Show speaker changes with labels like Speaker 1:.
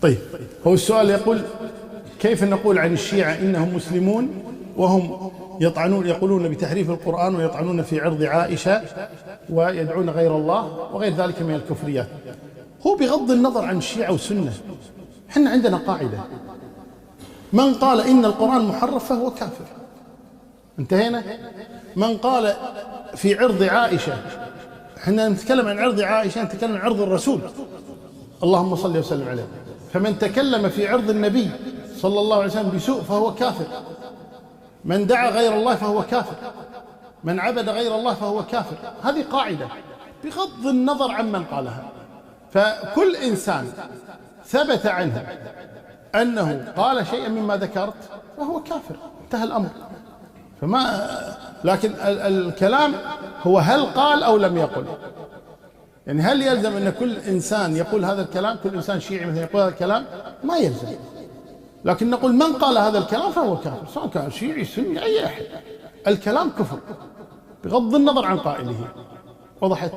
Speaker 1: طيب، هو السؤال يقول: كيف نقول عن الشيعة إنهم مسلمون وهم يقولون بتحريف القرآن ويطعنون في عرض عائشة ويدعون غير الله وغير ذلك من الكفريات؟ هو بغض النظر عن الشيعة والسنة، احنا عندنا قاعدة: من قال إن القرآن محرف فهو كافر. انتهينا. من قال في عرض عائشة، احنا نتكلم عن عرض عائشة، نتكلم عن عرض الرسول اللهم صل وسلم عليه. فمن تكلم في عرض النبي صلى الله عليه وسلم بسوء فهو كافر. من دعا غير الله فهو كافر. من عبد غير الله فهو كافر. هذه قاعدة بغض النظر عمن قالها. فكل إنسان ثبت عنه أنه قال شيئا مما ذكرت فهو كافر، انتهى الأمر. لكن الكلام هو هل قال أو لم يقل. يعني هل يلزم أن كل إنسان يقول هذا الكلام؟ كل إنسان شيعي مثلا يقول هذا الكلام؟ ما يلزم. لكن نقول من قال هذا الكلام فهو كافر، سواء كان شيعي سني أي أحد. الكلام كفر بغض النظر عن قائله. وضحت؟